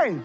Hey!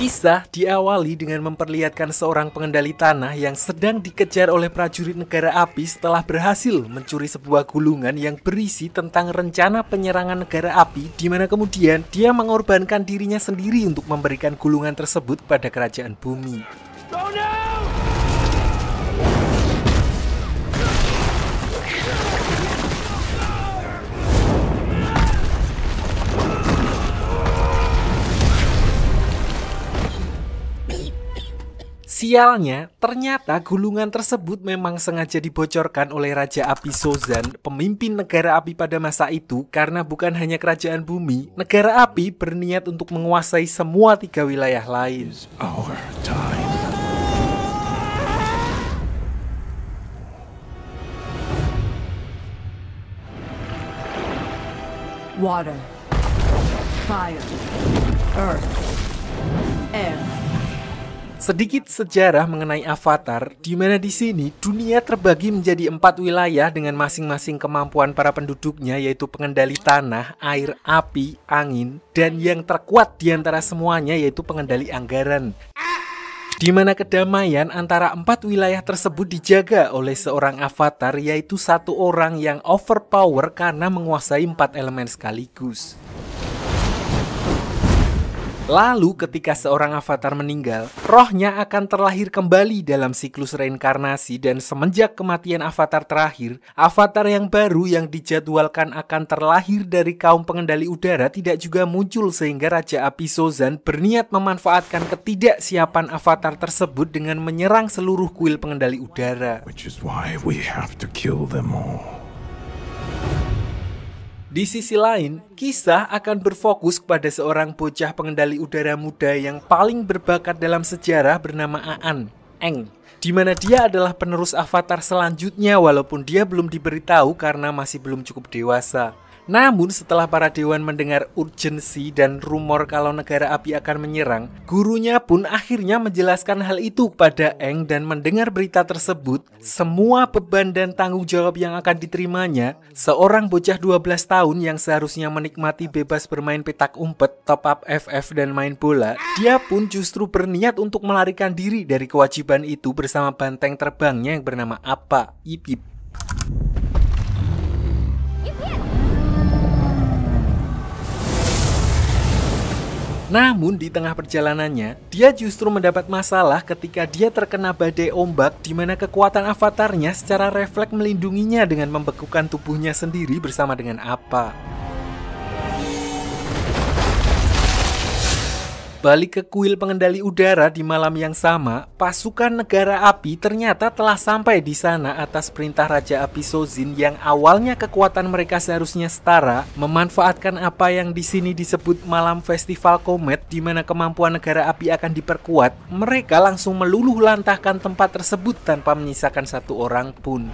Kisah diawali dengan memperlihatkan seorang pengendali tanah yang sedang dikejar oleh prajurit negara api setelah berhasil mencuri sebuah gulungan yang berisi tentang rencana penyerangan negara api, di mana kemudian dia mengorbankan dirinya sendiri untuk memberikan gulungan tersebut kepada kerajaan bumi. Oh no! Sialnya, ternyata gulungan tersebut memang sengaja dibocorkan oleh Raja Api Sozan, pemimpin negara api pada masa itu, karena bukan hanya kerajaan bumi, negara api berniat untuk menguasai semua 3 wilayah lain. Our time. Water, fire, earth, air. Sedikit sejarah mengenai Avatar, di mana di sini dunia terbagi menjadi 4 wilayah dengan masing-masing kemampuan para penduduknya, yaitu pengendali tanah, air, api, angin, dan yang terkuat di antara semuanya yaitu pengendali anggaran. Di mana kedamaian antara 4 wilayah tersebut dijaga oleh seorang avatar, yaitu satu orang yang overpower karena menguasai 4 elemen sekaligus. Lalu ketika seorang avatar meninggal, rohnya akan terlahir kembali dalam siklus reinkarnasi, dan semenjak kematian avatar terakhir, avatar yang baru yang dijadwalkan akan terlahir dari kaum pengendali udara tidak juga muncul, sehingga Raja Api Sozan berniat memanfaatkan ketidaksiapan avatar tersebut dengan menyerang seluruh kuil pengendali udara. Which is why we have to kill them all. Di sisi lain, kisah akan berfokus kepada seorang bocah pengendali udara muda yang paling berbakat dalam sejarah bernama Aang, di mana dia adalah penerus avatar selanjutnya walaupun dia belum diberitahu karena masih belum cukup dewasa. Namun setelah para dewan mendengar urgensi dan rumor kalau negara api akan menyerang, gurunya pun akhirnya menjelaskan hal itu kepada Aang, dan mendengar berita tersebut, semua beban dan tanggung jawab yang akan diterimanya, seorang bocah 12 tahun yang seharusnya menikmati bebas bermain petak umpet, top up FF dan main bola, dia pun justru berniat untuk melarikan diri dari kewajiban itu bersama banteng terbangnya yang bernama Appa. Yip yip. Namun di tengah perjalanannya, dia justru mendapat masalah ketika dia terkena badai ombak, di mana kekuatan avatarnya secara refleks melindunginya dengan membekukan tubuhnya sendiri bersama dengan Appa. Balik ke kuil pengendali udara di malam yang sama, pasukan negara api ternyata telah sampai di sana atas perintah Raja Api Sozin yang awalnya kekuatan mereka seharusnya setara, memanfaatkan apa yang di sini disebut malam festival komet, di mana kemampuan negara api akan diperkuat. Mereka langsung meluluh lantahkan tempat tersebut tanpa menyisakan satu orang pun.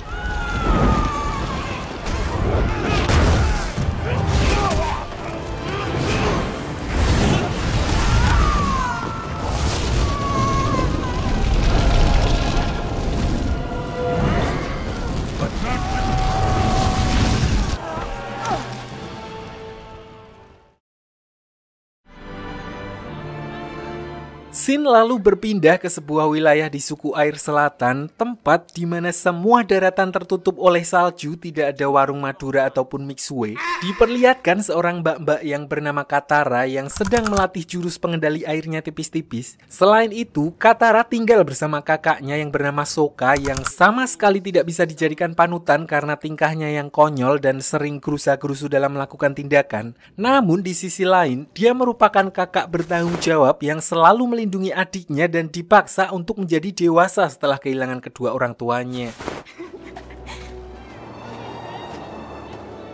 Scene lalu berpindah ke sebuah wilayah di suku air selatan, tempat di mana semua daratan tertutup oleh salju, tidak ada warung Madura ataupun mixue. Diperlihatkan seorang mbak-mbak yang bernama Katara yang sedang melatih jurus pengendali airnya tipis-tipis. Selain itu, Katara tinggal bersama kakaknya yang bernama Sokka yang sama sekali tidak bisa dijadikan panutan karena tingkahnya yang konyol dan sering gerusa-gerusu dalam melakukan tindakan. Namun di sisi lain, dia merupakan kakak bertanggung jawab yang selalu melindungi adiknya dan dipaksa untuk menjadi dewasa setelah kehilangan kedua orang tuanya.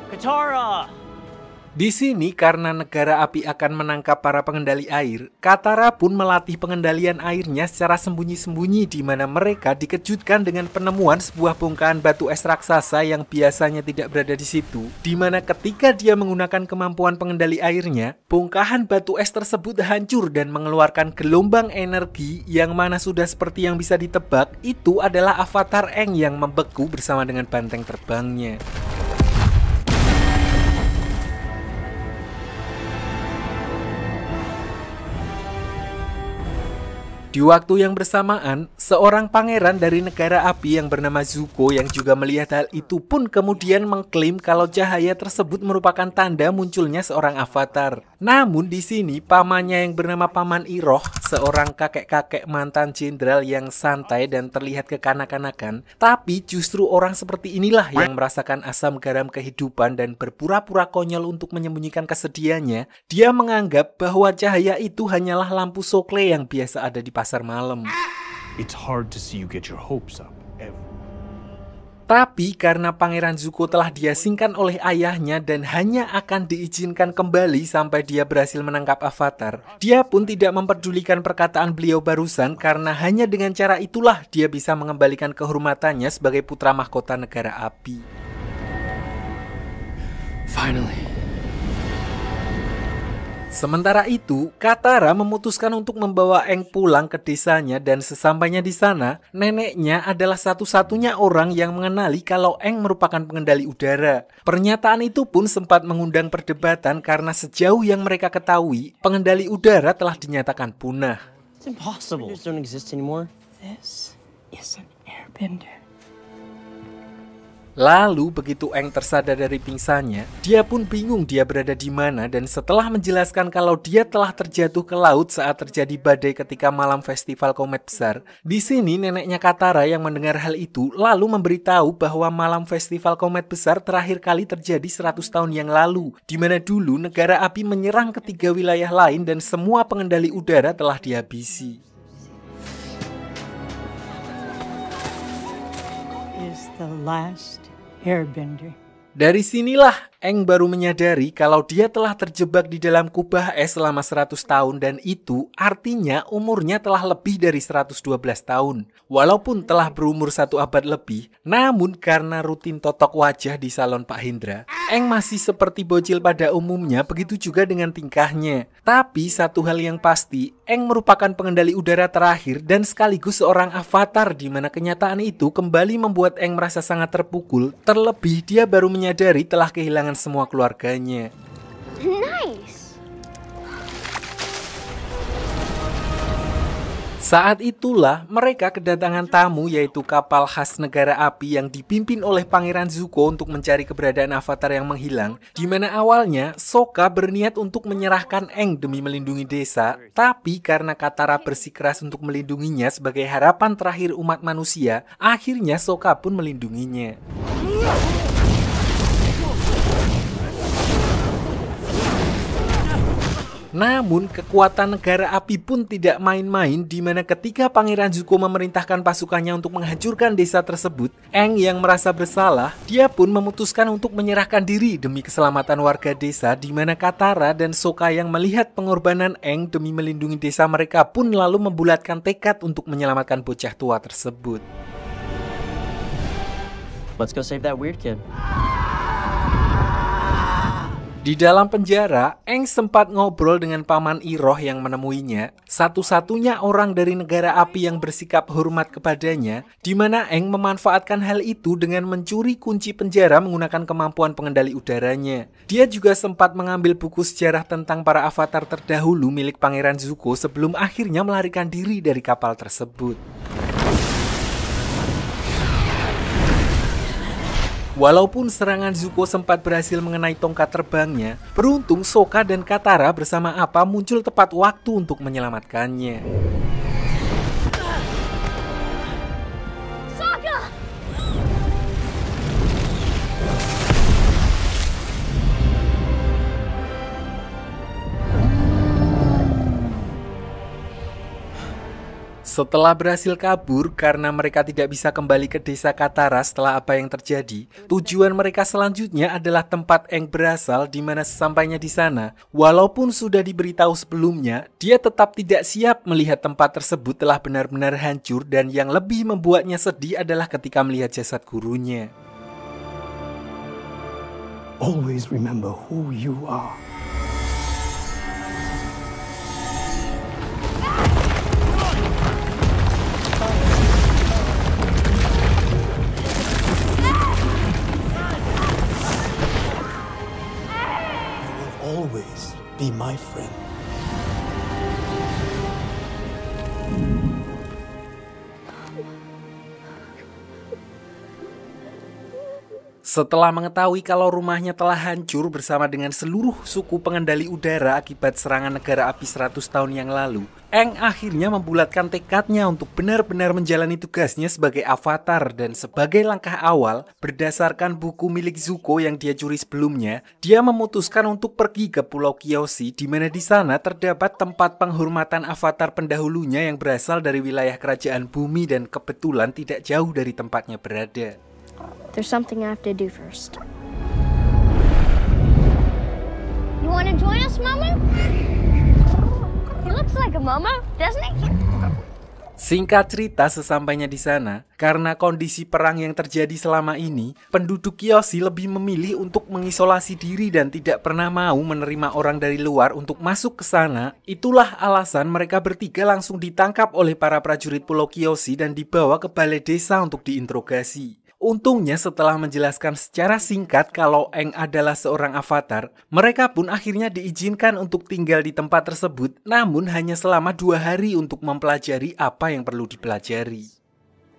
Katara! Di sini karena negara api akan menangkap para pengendali air, Katara pun melatih pengendalian airnya secara sembunyi-sembunyi di mana mereka dikejutkan dengan penemuan sebuah bongkahan batu es raksasa yang biasanya tidak berada di situ. Di mana ketika dia menggunakan kemampuan pengendali airnya, bongkahan batu es tersebut hancur dan mengeluarkan gelombang energi yang mana sudah seperti yang bisa ditebak, itu adalah avatar Aang yang membeku bersama dengan banteng terbangnya. Di waktu yang bersamaan, seorang pangeran dari negara api yang bernama Zuko yang juga melihat hal itu pun kemudian mengklaim kalau cahaya tersebut merupakan tanda munculnya seorang avatar. Namun di sini pamannya yang bernama Paman Iroh, seorang kakek-kakek mantan jenderal yang santai dan terlihat kekanak-kanakan, tapi justru orang seperti inilah yang merasakan asam garam kehidupan dan berpura-pura konyol untuk menyembunyikan kesedihannya. Dia menganggap bahwa cahaya itu hanyalah lampu sokle yang biasa ada di pasar malam. It's hard to see you get your hopes up. Tapi karena Pangeran Zuko telah diasingkan oleh ayahnya dan hanya akan diizinkan kembali sampai dia berhasil menangkap avatar, dia pun tidak memperdulikan perkataan beliau barusan karena hanya dengan cara itulah dia bisa mengembalikan kehormatannya sebagai putra mahkota negara api. Finally. Sementara itu, Katara memutuskan untuk membawa Aang pulang ke desanya dan sesampainya di sana, neneknya adalah satu-satunya orang yang mengenali kalau Aang merupakan pengendali udara. Pernyataan itu pun sempat mengundang perdebatan karena sejauh yang mereka ketahui, pengendali udara telah dinyatakan punah. It's impossible. They don't exist anymore. This is an airbender. Lalu begitu Aang tersadar dari pingsannya, dia pun bingung dia berada di mana dan setelah menjelaskan kalau dia telah terjatuh ke laut saat terjadi badai ketika malam festival komet besar. Di sini neneknya Katara yang mendengar hal itu lalu memberitahu bahwa malam festival komet besar terakhir kali terjadi 100 tahun yang lalu, di mana dulu negara api menyerang ketiga wilayah lain dan semua pengendali udara telah dihabisi. Is the last airbender. Dari sinilah Aang baru menyadari kalau dia telah terjebak di dalam kubah es selama 100 tahun dan itu artinya umurnya telah lebih dari 112 tahun. Walaupun telah berumur 1 abad lebih, namun karena rutin totok wajah di salon Pak Hendra, Aang masih seperti bocil pada umumnya, begitu juga dengan tingkahnya. Tapi satu hal yang pasti, Aang merupakan pengendali udara terakhir dan sekaligus seorang avatar di mana kenyataan itu kembali membuat Aang merasa sangat terpukul, terlebih dia baru menyadari telah kehilangan semua keluarganya. Nice. Saat itulah mereka kedatangan tamu yaitu kapal khas negara api yang dipimpin oleh Pangeran Zuko untuk mencari keberadaan avatar yang menghilang, di mana awalnya Sokka berniat untuk menyerahkan Aang demi melindungi desa, tapi karena Katara bersikeras untuk melindunginya sebagai harapan terakhir umat manusia, akhirnya Sokka pun melindunginya. Namun, kekuatan negara api pun tidak main-main di mana ketika Pangeran Zuko memerintahkan pasukannya untuk menghancurkan desa tersebut, Aang yang merasa bersalah, dia pun memutuskan untuk menyerahkan diri demi keselamatan warga desa di mana Katara dan Sokka yang melihat pengorbanan Aang demi melindungi desa mereka pun lalu membulatkan tekad untuk menyelamatkan bocah tua tersebut. Let's go save that weird kid. Di dalam penjara, Aang sempat ngobrol dengan Paman Iroh yang menemuinya, satu-satunya orang dari negara api yang bersikap hormat kepadanya, di mana Aang memanfaatkan hal itu dengan mencuri kunci penjara menggunakan kemampuan pengendali udaranya. Dia juga sempat mengambil buku sejarah tentang para avatar terdahulu milik Pangeran Zuko sebelum akhirnya melarikan diri dari kapal tersebut. Walaupun serangan Zuko sempat berhasil mengenai tongkat terbangnya, beruntung Sokka dan Katara bersama Appa muncul tepat waktu untuk menyelamatkannya. Sokka! Setelah berhasil kabur karena mereka tidak bisa kembali ke desa Katara setelah apa yang terjadi, tujuan mereka selanjutnya adalah tempat Aang berasal, di mana sesampainya di sana, walaupun sudah diberitahu sebelumnya, dia tetap tidak siap melihat tempat tersebut telah benar-benar hancur, dan yang lebih membuatnya sedih adalah ketika melihat jasad gurunya. Always remember who you are. Always be my friend. Setelah mengetahui kalau rumahnya telah hancur bersama dengan seluruh suku pengendali udara akibat serangan negara api 100 tahun yang lalu, Aang akhirnya membulatkan tekadnya untuk benar-benar menjalani tugasnya sebagai avatar, dan sebagai langkah awal, berdasarkan buku milik Zuko yang dia curi sebelumnya, dia memutuskan untuk pergi ke Pulau Kyoshi, di mana di sana terdapat tempat penghormatan avatar pendahulunya yang berasal dari wilayah kerajaan bumi dan kebetulan tidak jauh dari tempatnya berada. There's something I have to do first. You want to join us, Mama? He looks like a mama, doesn't he? Singkat cerita, sesampainya di sana, karena kondisi perang yang terjadi selama ini, penduduk Kyoshi lebih memilih untuk mengisolasi diri dan tidak pernah mau menerima orang dari luar untuk masuk ke sana. Itulah alasan mereka bertiga langsung ditangkap oleh para prajurit Pulau Kyoshi dan dibawa ke balai desa untuk diinterogasi. Untungnya setelah menjelaskan secara singkat kalau Aang adalah seorang avatar, mereka pun akhirnya diizinkan untuk tinggal di tempat tersebut, namun hanya selama 2 hari untuk mempelajari apa yang perlu dipelajari.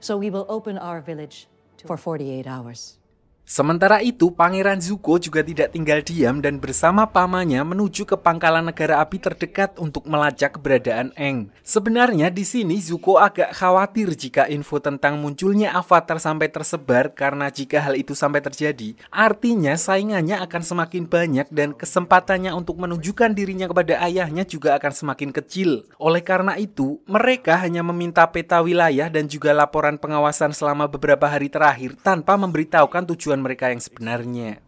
So we will open our village for 48 hours. Sementara itu, Pangeran Zuko juga tidak tinggal diam dan bersama pamannya menuju ke pangkalan negara api terdekat untuk melacak keberadaan Aang. Sebenarnya di sini Zuko agak khawatir jika info tentang munculnya avatar sampai tersebar, karena jika hal itu sampai terjadi, artinya saingannya akan semakin banyak dan kesempatannya untuk menunjukkan dirinya kepada ayahnya juga akan semakin kecil. Oleh karena itu, mereka hanya meminta peta wilayah dan juga laporan pengawasan selama beberapa hari terakhir tanpa memberitahukan tujuan mereka yang sebenarnya.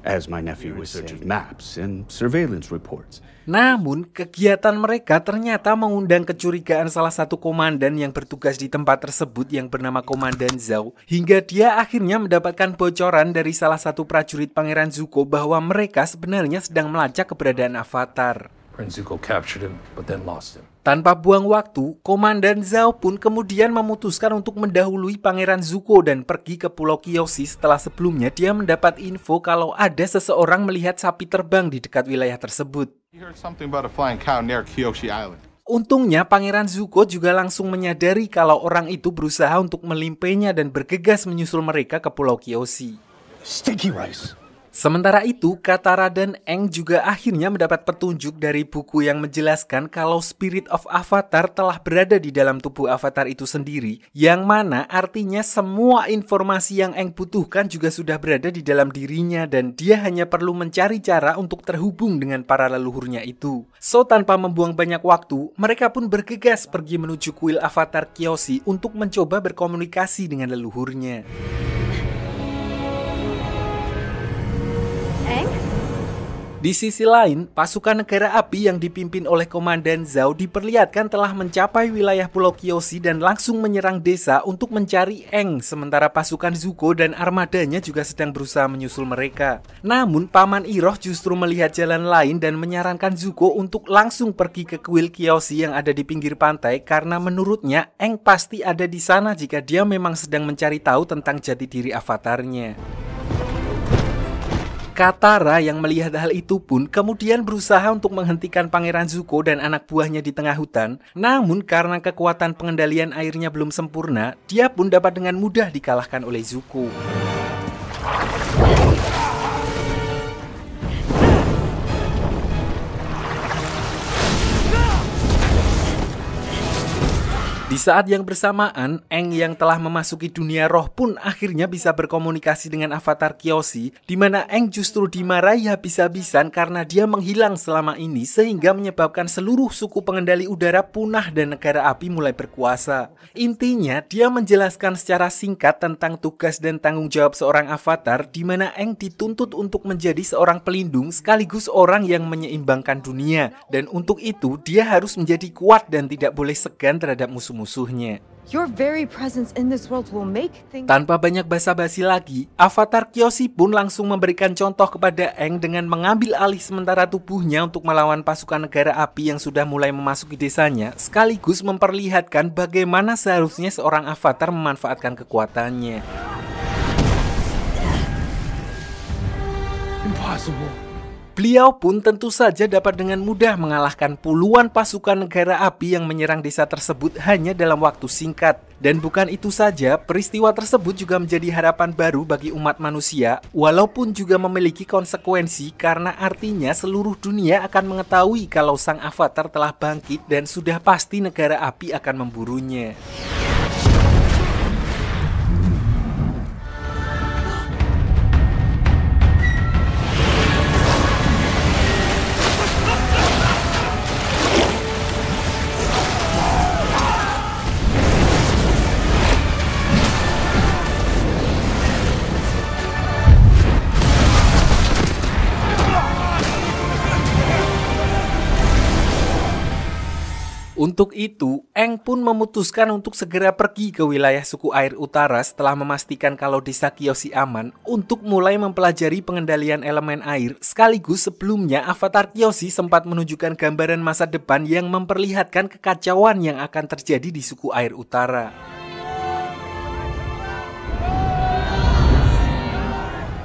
As my nephew was searching maps and surveillance reports. Namun, kegiatan mereka ternyata mengundang kecurigaan salah satu komandan yang bertugas di tempat tersebut yang bernama Komandan Zhao, hingga dia akhirnya mendapatkan bocoran dari salah satu prajurit Pangeran Zuko bahwa mereka sebenarnya sedang melacak keberadaan avatar. Prince Zuko captured him, but then lost him. Tanpa buang waktu, Komandan Zhao pun kemudian memutuskan untuk mendahului Pangeran Zuko dan pergi ke Pulau Kyoshi setelah sebelumnya dia mendapat info kalau ada seseorang melihat sapi terbang di dekat wilayah tersebut. He heard something about a flying cow near Kyoshi Island. Untungnya Pangeran Zuko juga langsung menyadari kalau orang itu berusaha untuk melimpainya dan bergegas menyusul mereka ke Pulau Kyoshi. Sticky rice. Sementara itu, Katara dan Aang juga akhirnya mendapat petunjuk dari buku yang menjelaskan kalau Spirit of Avatar telah berada di dalam tubuh Avatar itu sendiri, yang mana artinya semua informasi yang Aang butuhkan juga sudah berada di dalam dirinya dan dia hanya perlu mencari cara untuk terhubung dengan para leluhurnya itu. So, tanpa membuang banyak waktu, mereka pun bergegas pergi menuju kuil Avatar Kyoshi untuk mencoba berkomunikasi dengan leluhurnya. Di sisi lain, pasukan negara api yang dipimpin oleh Komandan Zhao diperlihatkan telah mencapai wilayah Pulau Kyoshi dan langsung menyerang desa untuk mencari Aang, sementara pasukan Zuko dan armadanya juga sedang berusaha menyusul mereka. Namun, Paman Iroh justru melihat jalan lain dan menyarankan Zuko untuk langsung pergi ke kuil Kyoshi yang ada di pinggir pantai karena menurutnya Aang pasti ada di sana jika dia memang sedang mencari tahu tentang jati diri avatarnya. Katara yang melihat hal itu pun kemudian berusaha untuk menghentikan Pangeran Zuko dan anak buahnya di tengah hutan. Namun karena kekuatan pengendalian airnya belum sempurna, dia pun dapat dengan mudah dikalahkan oleh Zuko. Di saat yang bersamaan, Aang yang telah memasuki dunia roh pun akhirnya bisa berkomunikasi dengan avatar Kyoshi, di mana Aang justru dimarahi habis-habisan karena dia menghilang selama ini sehingga menyebabkan seluruh suku pengendali udara punah dan negara api mulai berkuasa. Intinya, dia menjelaskan secara singkat tentang tugas dan tanggung jawab seorang avatar, di mana Aang dituntut untuk menjadi seorang pelindung sekaligus orang yang menyeimbangkan dunia, dan untuk itu dia harus menjadi kuat dan tidak boleh segan terhadap musuhnya. Tanpa banyak basa-basi lagi, avatar Kyoshi pun langsung memberikan contoh kepada Aang dengan mengambil alih sementara tubuhnya untuk melawan pasukan negara api yang sudah mulai memasuki desanya, sekaligus memperlihatkan bagaimana seharusnya seorang avatar memanfaatkan kekuatannya. Impossible. Beliau pun tentu saja dapat dengan mudah mengalahkan puluhan pasukan negara api yang menyerang desa tersebut hanya dalam waktu singkat. Dan bukan itu saja, peristiwa tersebut juga menjadi harapan baru bagi umat manusia, walaupun juga memiliki konsekuensi karena artinya seluruh dunia akan mengetahui kalau sang avatar telah bangkit dan sudah pasti negara api akan memburunya. Untuk itu, Aang pun memutuskan untuk segera pergi ke wilayah suku air utara setelah memastikan kalau desa Kyoshi aman untuk mulai mempelajari pengendalian elemen air, sekaligus sebelumnya avatar Kyoshi sempat menunjukkan gambaran masa depan yang memperlihatkan kekacauan yang akan terjadi di suku air utara.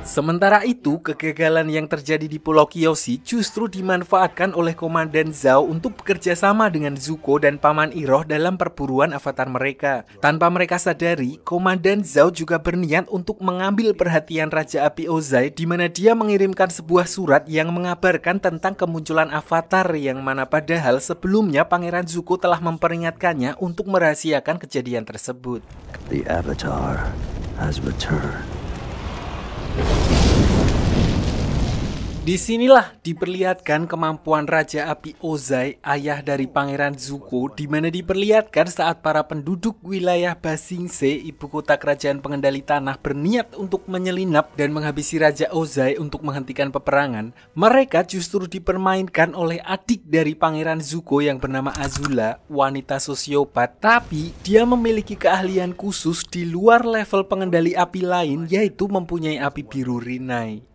Sementara itu, kegagalan yang terjadi di Pulau Kyoshi justru dimanfaatkan oleh Komandan Zhao untuk bekerja sama dengan Zuko dan Paman Iroh dalam perburuan avatar mereka. Tanpa mereka sadari, Komandan Zhao juga berniat untuk mengambil perhatian Raja Api Ozai, di mana dia mengirimkan sebuah surat yang mengabarkan tentang kemunculan avatar yang mana padahal sebelumnya Pangeran Zuko telah memperingatkannya untuk merahasiakan kejadian tersebut. The Avatar has returned. Disinilah diperlihatkan kemampuan Raja Api Ozai, ayah dari Pangeran Zuko, di mana diperlihatkan saat para penduduk wilayah Ba Sing Se, ibu kota kerajaan pengendali tanah, berniat untuk menyelinap dan menghabisi Raja Ozai untuk menghentikan peperangan. Mereka justru dipermainkan oleh adik dari Pangeran Zuko yang bernama Azula, wanita sosiopat, tapi dia memiliki keahlian khusus di luar level pengendali api lain, yaitu mempunyai api biru Rinai.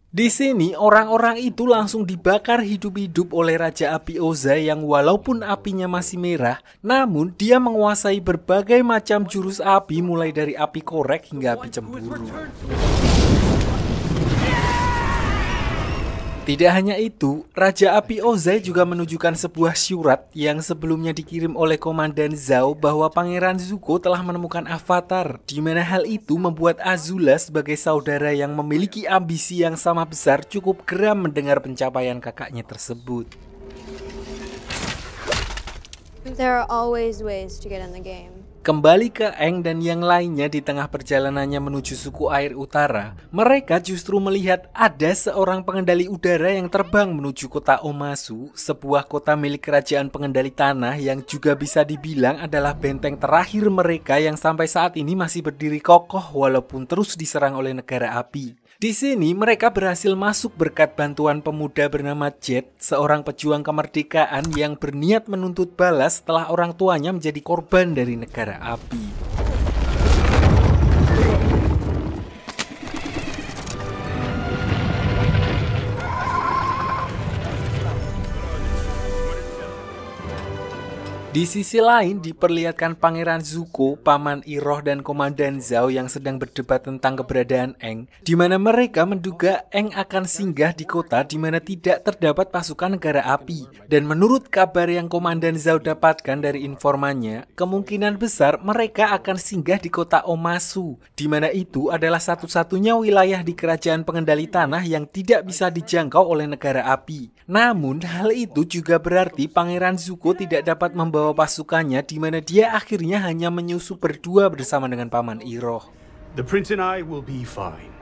Di sini orang-orang itu langsung dibakar hidup-hidup oleh Raja Api Ozai yang walaupun apinya masih merah, namun dia menguasai berbagai macam jurus api mulai dari api korek hingga api cemburu. Tidak hanya itu, Raja Api Ozai juga menunjukkan sebuah surat yang sebelumnya dikirim oleh Komandan Zhao bahwa Pangeran Zuko telah menemukan avatar, di mana hal itu membuat Azula sebagai saudara yang memiliki ambisi yang sama besar cukup geram mendengar pencapaian kakaknya tersebut. There are always ways to get in the game. Kembali ke Aang dan yang lainnya di tengah perjalanannya menuju suku air utara, mereka justru melihat ada seorang pengendali udara yang terbang menuju kota Omasu, sebuah kota milik kerajaan pengendali tanah yang juga bisa dibilang adalah benteng terakhir mereka yang sampai saat ini masih berdiri kokoh walaupun terus diserang oleh negara api. Di sini mereka berhasil masuk berkat bantuan pemuda bernama Jet, seorang pejuang kemerdekaan yang berniat menuntut balas setelah orang tuanya menjadi korban dari negara api. Di sisi lain diperlihatkan Pangeran Zuko, Paman Iroh dan Komandan Zhao yang sedang berdebat tentang keberadaan Aang, di mana mereka menduga Aang akan singgah di kota di mana tidak terdapat pasukan negara api. Dan menurut kabar yang Komandan Zhao dapatkan dari informannya, kemungkinan besar mereka akan singgah di kota Omasu, di mana itu adalah satu-satunya wilayah di kerajaan pengendali tanah yang tidak bisa dijangkau oleh negara api. Namun hal itu juga berarti Pangeran Zuko tidak dapat membawa pasukannya, di mana dia akhirnya hanya menyusup berdua bersama dengan Paman Iroh. The prince and I will be fine.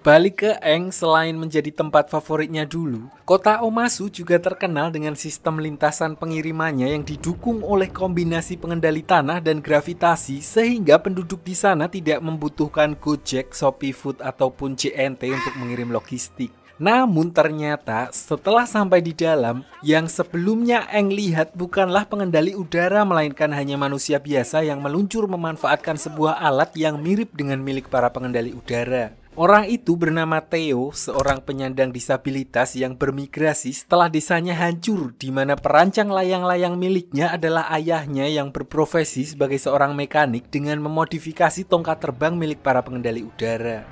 Balik ke Aang, selain menjadi tempat favoritnya dulu, kota Omasu juga terkenal dengan sistem lintasan pengirimannya yang didukung oleh kombinasi pengendali tanah dan gravitasi, sehingga penduduk di sana tidak membutuhkan Gojek, Shopee Food ataupun JNT untuk mengirim logistik. Namun ternyata setelah sampai di dalam, yang sebelumnya Aang lihat bukanlah pengendali udara melainkan hanya manusia biasa yang meluncur memanfaatkan sebuah alat yang mirip dengan milik para pengendali udara. Orang itu bernama Theo, seorang penyandang disabilitas yang bermigrasi setelah desanya hancur, di mana perancang layang-layang miliknya adalah ayahnya yang berprofesi sebagai seorang mekanik dengan memodifikasi tongkat terbang milik para pengendali udara.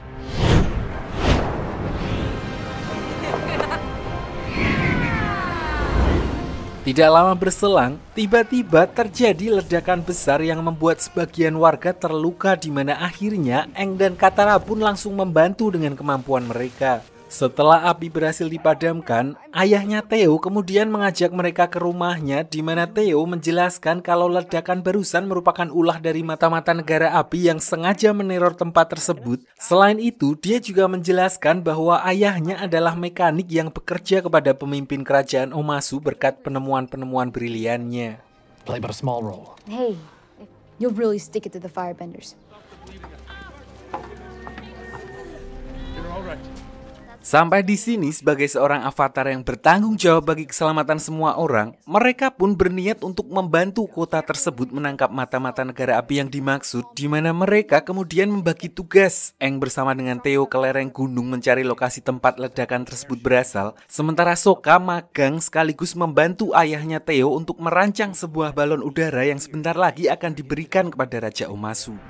Tidak lama berselang, tiba-tiba terjadi ledakan besar yang membuat sebagian warga terluka, di mana akhirnya Aang dan Katara pun langsung membantu dengan kemampuan mereka. Setelah api berhasil dipadamkan, ayahnya Theo kemudian mengajak mereka ke rumahnya, di mana Theo menjelaskan kalau ledakan barusan merupakan ulah dari mata-mata negara api yang sengaja meneror tempat tersebut. Selain itu, dia juga menjelaskan bahwa ayahnya adalah mekanik yang bekerja kepada pemimpin kerajaan Omasu berkat penemuan-penemuan briliannya. Play but a small role. Hey, you'll really stick it to the firebenders. You're all right. Sampai di sini, sebagai seorang avatar yang bertanggung jawab bagi keselamatan semua orang, mereka pun berniat untuk membantu kota tersebut menangkap mata-mata negara api yang dimaksud, di mana mereka kemudian membagi tugas. Aang bersama dengan Theo ke lereng gunung mencari lokasi tempat ledakan tersebut berasal, sementara Sokka magang sekaligus membantu ayahnya Theo untuk merancang sebuah balon udara yang sebentar lagi akan diberikan kepada Raja Omasu.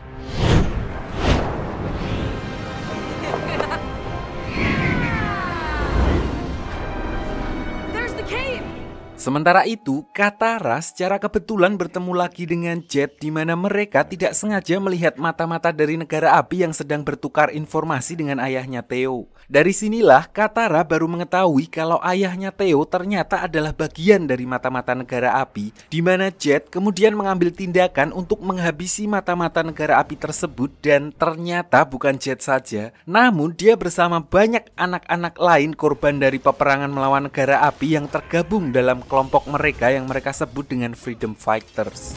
Sementara itu, Katara secara kebetulan bertemu lagi dengan Jet, di mana mereka tidak sengaja melihat mata-mata dari negara api yang sedang bertukar informasi dengan ayahnya Theo. Dari sinilah Katara baru mengetahui kalau ayahnya Theo ternyata adalah bagian dari mata-mata negara api, di mana Jet kemudian mengambil tindakan untuk menghabisi mata-mata negara api tersebut, dan ternyata bukan Jet saja, namun dia bersama banyak anak-anak lain korban dari peperangan melawan negara api yang tergabung dalam kelompok mereka yang mereka sebut dengan Freedom Fighters.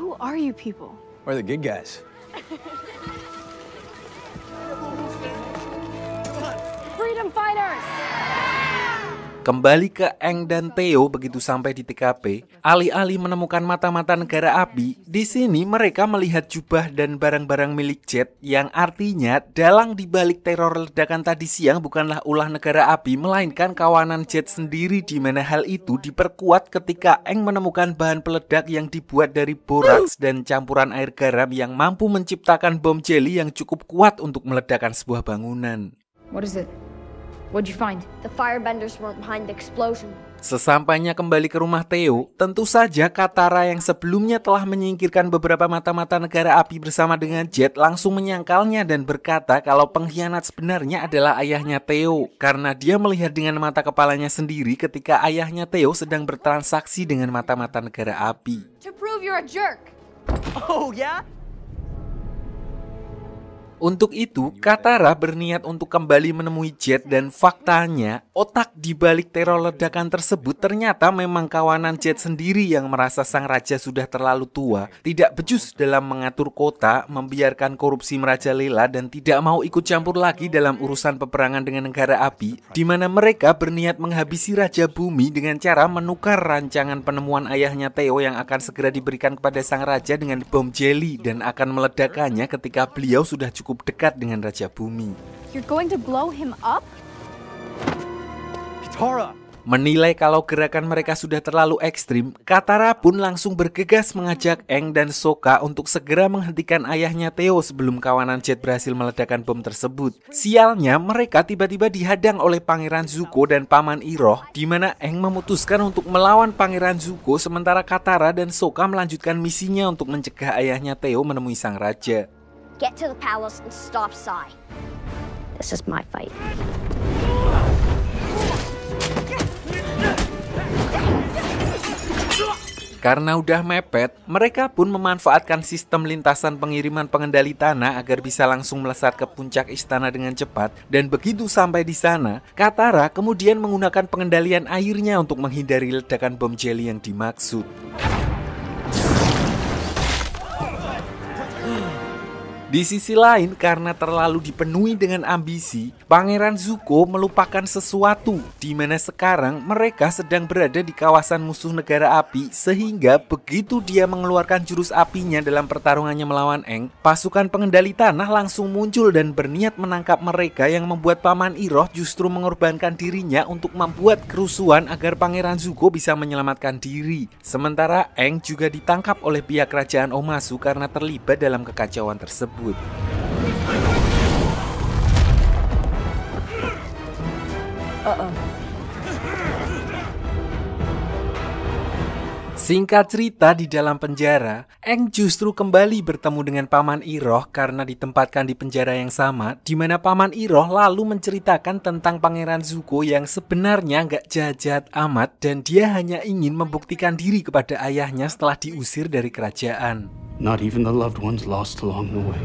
Who are you people? We're the good guys. Freedom fighters! Kembali ke Aang dan Theo begitu sampai di TKP, alih-alih menemukan mata-mata negara api, di sini mereka melihat jubah dan barang-barang milik Jet, yang artinya dalang dibalik teror ledakan tadi siang bukanlah ulah negara api, melainkan kawanan Jet sendiri, di mana hal itu diperkuat ketika Aang menemukan bahan peledak yang dibuat dari boraks dan campuran air garam yang mampu menciptakan bom jeli yang cukup kuat untuk meledakkan sebuah bangunan. What is it? What'd you find? The firebenders weren't behind the explosion. Sesampainya kembali ke rumah Theo, tentu saja Katara yang sebelumnya telah menyingkirkan beberapa mata-mata negara api bersama dengan Jet langsung menyangkalnya dan berkata kalau pengkhianat sebenarnya adalah ayahnya Theo, karena dia melihat dengan mata kepalanya sendiri ketika ayahnya Theo sedang bertransaksi dengan mata-mata negara api. To prove you're a jerk. Oh, yeah? Untuk itu, Katara berniat untuk kembali menemui Jet dan faktanya, otak di balik teror ledakan tersebut ternyata memang kawanan Jet sendiri yang merasa sang raja sudah terlalu tua, tidak becus dalam mengatur kota, membiarkan korupsi merajalela dan tidak mau ikut campur lagi dalam urusan peperangan dengan negara api, di mana mereka berniat menghabisi Raja Bumi dengan cara menukar rancangan penemuan ayahnya Theo yang akan segera diberikan kepada sang raja dengan bom jelly dan akan meledakannya ketika beliau sudah cukup dekat dengan Raja Bumi. You're going to blow him up? Katara! Menilai kalau gerakan mereka sudah terlalu ekstrim, Katara pun langsung bergegas mengajak Aang dan Sokka untuk segera menghentikan ayahnya Theo sebelum kawanan Jet berhasil meledakkan bom tersebut. Sialnya, mereka tiba-tiba dihadang oleh Pangeran Zuko dan Paman Iroh, di mana Aang memutuskan untuk melawan Pangeran Zuko sementara Katara dan Sokka melanjutkan misinya untuk mencegah ayahnya Theo menemui sang raja. Get to the palace and stop Sai. This is my fight. Karena udah mepet, mereka pun memanfaatkan sistem lintasan pengiriman pengendali tanah agar bisa langsung melesat ke puncak istana dengan cepat. Dan begitu sampai di sana, Katara kemudian menggunakan pengendalian airnya untuk menghindari ledakan bom jelly yang dimaksud. Di sisi lain, karena terlalu dipenuhi dengan ambisi, Pangeran Zuko melupakan sesuatu, di mana sekarang mereka sedang berada di kawasan musuh negara api, sehingga begitu dia mengeluarkan jurus apinya dalam pertarungannya melawan Aang, pasukan pengendali tanah langsung muncul dan berniat menangkap mereka yang membuat Paman Iroh justru mengorbankan dirinya untuk membuat kerusuhan agar Pangeran Zuko bisa menyelamatkan diri. Sementara Aang juga ditangkap oleh pihak kerajaan Omasu karena terlibat dalam kekacauan tersebut. Singkat cerita, di dalam penjara, Aang justru kembali bertemu dengan Paman Iroh karena ditempatkan di penjara yang sama, di mana Paman Iroh lalu menceritakan tentang Pangeran Zuko yang sebenarnya nggak jahat-jahat amat dan dia hanya ingin membuktikan diri kepada ayahnya setelah diusir dari kerajaan. Not even the loved ones lost along the way.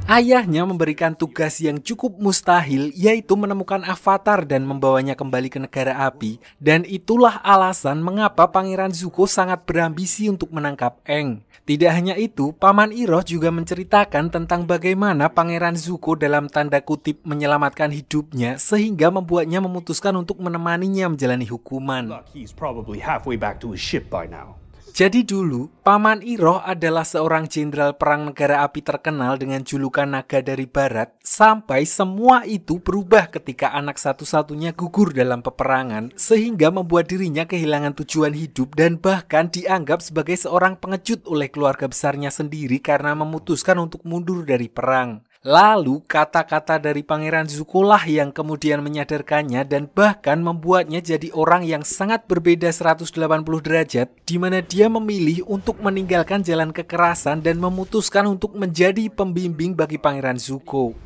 Ayahnya memberikan tugas yang cukup mustahil, yaitu menemukan Avatar dan membawanya kembali ke negara api. Dan itulah alasan mengapa Pangeran Zuko sangat berambisi untuk menangkap Aang. Tidak hanya itu, Paman Iroh juga menceritakan tentang bagaimana Pangeran Zuko dalam tanda kutip menyelamatkan hidupnya, sehingga membuatnya memutuskan untuk menemaninya menjalani hukuman. He's probably halfway back to his ship by now. Jadi dulu, Paman Iroh adalah seorang jenderal perang negara api terkenal dengan julukan Naga dari Barat, sampai semua itu berubah ketika anak satu-satunya gugur dalam peperangan, sehingga membuat dirinya kehilangan tujuan hidup dan bahkan dianggap sebagai seorang pengecut oleh keluarga besarnya sendiri karena memutuskan untuk mundur dari perang. Lalu kata-kata dari Pangeran Zuko lah yang kemudian menyadarkannya dan bahkan membuatnya jadi orang yang sangat berbeda 180 derajat, di mana dia memilih untuk meninggalkan jalan kekerasan dan memutuskan untuk menjadi pembimbing bagi Pangeran Zuko.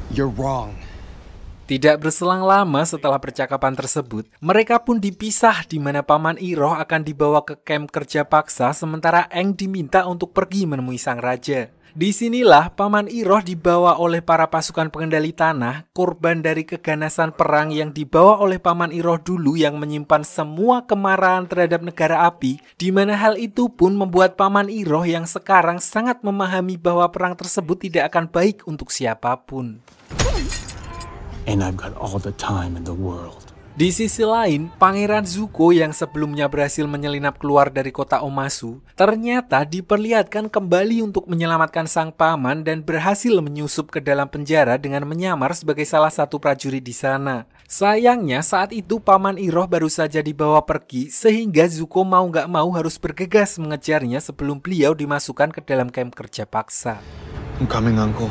You're wrong. Tidak berselang lama setelah percakapan tersebut, mereka pun dipisah di mana Paman Iroh akan dibawa ke kamp kerja paksa sementara Aang diminta untuk pergi menemui sang raja. Disinilah Paman Iroh dibawa oleh para pasukan pengendali tanah, korban dari keganasan perang yang dibawa oleh Paman Iroh dulu yang menyimpan semua kemarahan terhadap negara api, di mana hal itu pun membuat Paman Iroh yang sekarang sangat memahami bahwa perang tersebut tidak akan baik untuk siapapun. And I've got all the time in the world. Di sisi lain, Pangeran Zuko yang sebelumnya berhasil menyelinap keluar dari kota Omasu, ternyata diperlihatkan kembali untuk menyelamatkan sang paman dan berhasil menyusup ke dalam penjara dengan menyamar sebagai salah satu prajurit di sana. Sayangnya saat itu Paman Iroh baru saja dibawa pergi sehingga Zuko mau gak mau harus bergegas mengejarnya sebelum beliau dimasukkan ke dalam kamp kerja paksa. I'm coming, Uncle.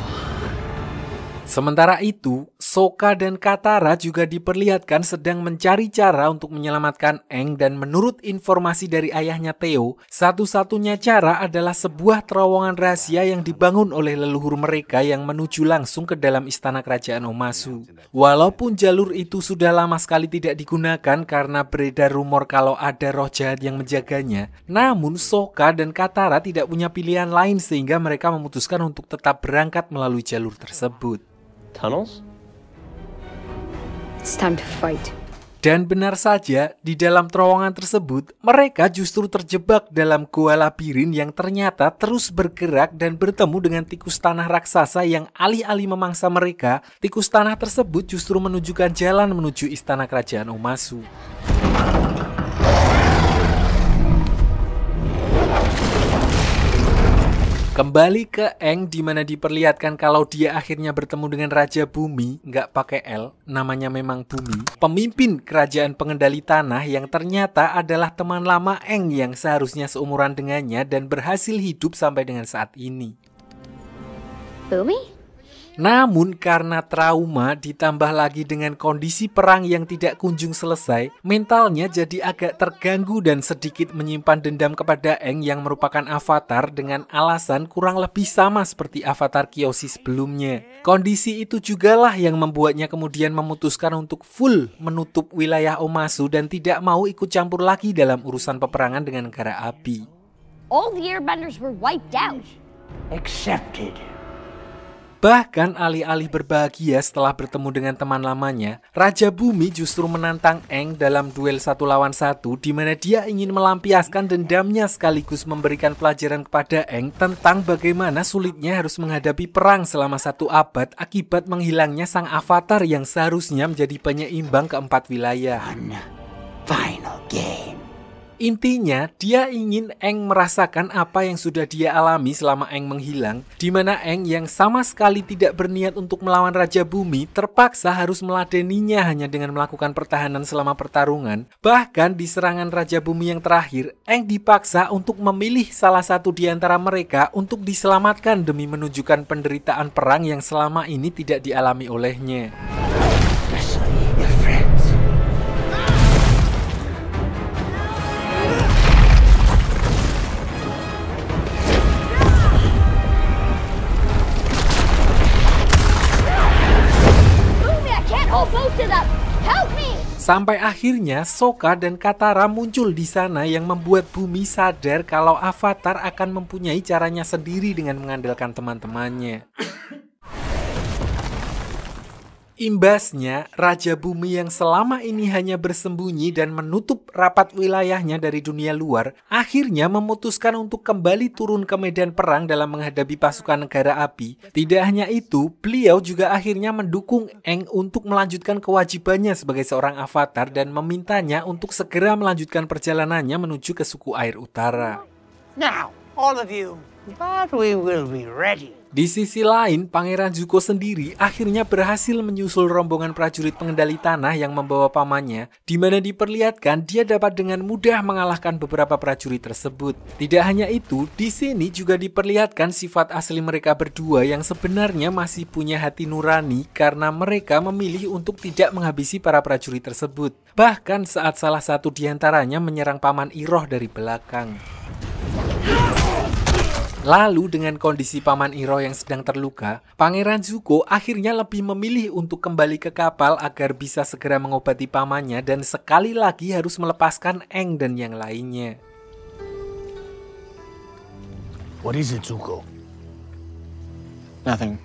Sementara itu, Sokka dan Katara juga diperlihatkan sedang mencari cara untuk menyelamatkan Aang, dan menurut informasi dari ayahnya Theo, satu-satunya cara adalah sebuah terowongan rahasia yang dibangun oleh leluhur mereka yang menuju langsung ke dalam istana kerajaan Omasu. Walaupun jalur itu sudah lama sekali tidak digunakan karena beredar rumor kalau ada roh jahat yang menjaganya, namun Sokka dan Katara tidak punya pilihan lain sehingga mereka memutuskan untuk tetap berangkat melalui jalur tersebut. Tunnels? It's time to fight. Dan benar saja, di dalam terowongan tersebut, mereka justru terjebak dalam gua labirin yang ternyata terus bergerak dan bertemu dengan tikus tanah raksasa yang alih-alih memangsa mereka, tikus tanah tersebut justru menunjukkan jalan menuju istana kerajaan Omasu. Kembali ke Aang, di mana diperlihatkan kalau dia akhirnya bertemu dengan Raja Bumi, nggak pakai L, namanya memang Bumi, pemimpin kerajaan pengendali tanah yang ternyata adalah teman lama Aang yang seharusnya seumuran dengannya dan berhasil hidup sampai dengan saat ini. Bumi? Namun karena trauma ditambah lagi dengan kondisi perang yang tidak kunjung selesai, mentalnya jadi agak terganggu dan sedikit menyimpan dendam kepada Aang yang merupakan avatar dengan alasan kurang lebih sama seperti avatar Kyoshi sebelumnya. Kondisi itu jugalah yang membuatnya kemudian memutuskan untuk full menutup wilayah Omasu dan tidak mau ikut campur lagi dalam urusan peperangan dengan negara api. All the airbenders were wiped out. Accepted. Bahkan alih-alih berbahagia setelah bertemu dengan teman lamanya, Raja Bumi justru menantang Aang dalam duel 1 lawan 1 di mana dia ingin melampiaskan dendamnya sekaligus memberikan pelajaran kepada Aang tentang bagaimana sulitnya harus menghadapi perang selama 1 abad akibat menghilangnya sang avatar yang seharusnya menjadi penyeimbang keempat wilayah. Final game. Intinya, dia ingin Aang merasakan apa yang sudah dia alami selama Aang menghilang, di mana Aang yang sama sekali tidak berniat untuk melawan Raja Bumi terpaksa harus meladeninya hanya dengan melakukan pertahanan selama pertarungan. Bahkan di serangan Raja Bumi yang terakhir, Aang dipaksa untuk memilih salah satu di antara mereka untuk diselamatkan demi menunjukkan penderitaan perang yang selama ini tidak dialami olehnya. Sampai akhirnya Sokka dan Katara muncul di sana yang membuat Bumi sadar kalau avatar akan mempunyai caranya sendiri dengan mengandalkan teman-temannya. Imbasnya, Raja Bumi yang selama ini hanya bersembunyi dan menutup rapat wilayahnya dari dunia luar, akhirnya memutuskan untuk kembali turun ke medan perang dalam menghadapi pasukan negara api. Tidak hanya itu, beliau juga akhirnya mendukung Aang untuk melanjutkan kewajibannya sebagai seorang avatar dan memintanya untuk segera melanjutkan perjalanannya menuju ke suku air utara. Now, all of you, but we will be ready. Di sisi lain, Pangeran Zuko sendiri akhirnya berhasil menyusul rombongan prajurit pengendali tanah yang membawa pamannya, di mana diperlihatkan dia dapat dengan mudah mengalahkan beberapa prajurit tersebut. Tidak hanya itu, di sini juga diperlihatkan sifat asli mereka berdua yang sebenarnya masih punya hati nurani karena mereka memilih untuk tidak menghabisi para prajurit tersebut. Bahkan saat salah satu di antaranya menyerang Paman Iroh dari belakang. Lalu dengan kondisi Paman Iroh yang sedang terluka, Pangeran Zuko akhirnya lebih memilih untuk kembali ke kapal agar bisa segera mengobati pamannya dan sekali lagi harus melepaskan Aang dan yang lainnya. What is it, Zuko? Nothing.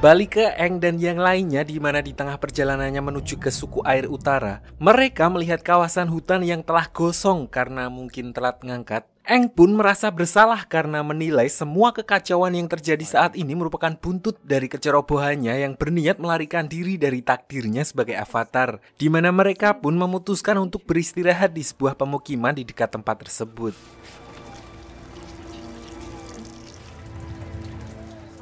Balik ke Aang dan yang lainnya di mana di tengah perjalanannya menuju ke suku air utara, mereka melihat kawasan hutan yang telah gosong karena mungkin telat ngangkat. Aang pun merasa bersalah karena menilai semua kekacauan yang terjadi saat ini merupakan buntut dari kecerobohannya yang berniat melarikan diri dari takdirnya sebagai avatar, di mana mereka pun memutuskan untuk beristirahat di sebuah pemukiman di dekat tempat tersebut.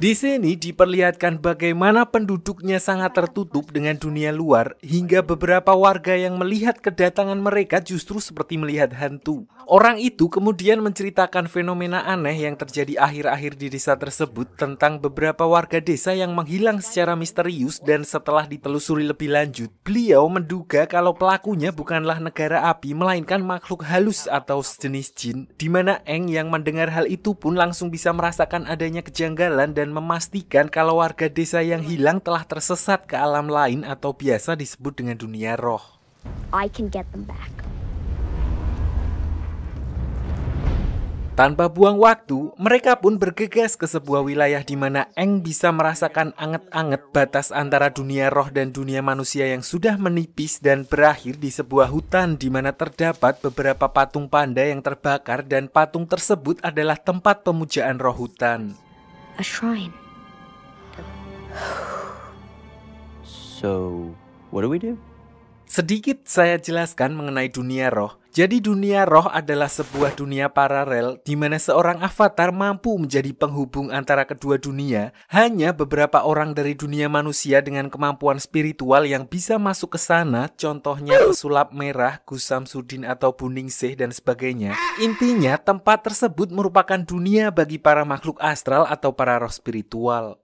Di sini diperlihatkan bagaimana penduduknya sangat tertutup dengan dunia luar, hingga beberapa warga yang melihat kedatangan mereka justru seperti melihat hantu. Orang itu kemudian menceritakan fenomena aneh yang terjadi akhir-akhir di desa tersebut tentang beberapa warga desa yang menghilang secara misterius, dan setelah ditelusuri lebih lanjut, beliau menduga kalau pelakunya bukanlah negara api melainkan makhluk halus atau sejenis jin, di mana Eng yang mendengar hal itu pun langsung bisa merasakan adanya kejanggalan dan memastikan kalau warga desa yang hilang telah tersesat ke alam lain atau biasa disebut dengan dunia roh. I can get them back. Tanpa buang waktu, mereka pun bergegas ke sebuah wilayah di mana Eng bisa merasakan anget-anget batas antara dunia roh dan dunia manusia yang sudah menipis, dan berakhir di sebuah hutan di mana terdapat beberapa patung panda yang terbakar, dan patung tersebut adalah tempat pemujaan roh hutan. A shrine. So, what do we do? Sedikit saya jelaskan mengenai dunia roh. Jadi dunia roh adalah sebuah dunia paralel di mana seorang avatar mampu menjadi penghubung antara kedua dunia. Hanya beberapa orang dari dunia manusia dengan kemampuan spiritual yang bisa masuk ke sana, contohnya pesulap merah, Gus Samsudin atau Buningsih dan sebagainya. Intinya tempat tersebut merupakan dunia bagi para makhluk astral atau para roh spiritual.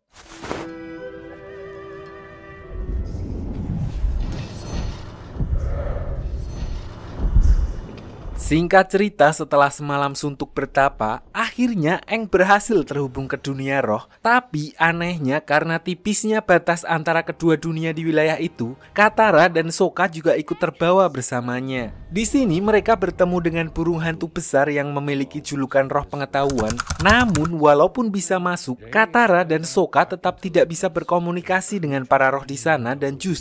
Singkat cerita, setelah semalam suntuk bertapa, akhirnya Eng berhasil terhubung ke dunia roh. Tapi anehnya karena tipisnya batas antara kedua dunia di wilayah itu, Katara dan Sokka juga ikut terbawa bersamanya. Di sini mereka bertemu dengan burung hantu besar yang memiliki julukan roh pengetahuan. Namun walaupun bisa masuk, Katara dan Sokka tetap tidak bisa berkomunikasi dengan para roh di sana, dan justru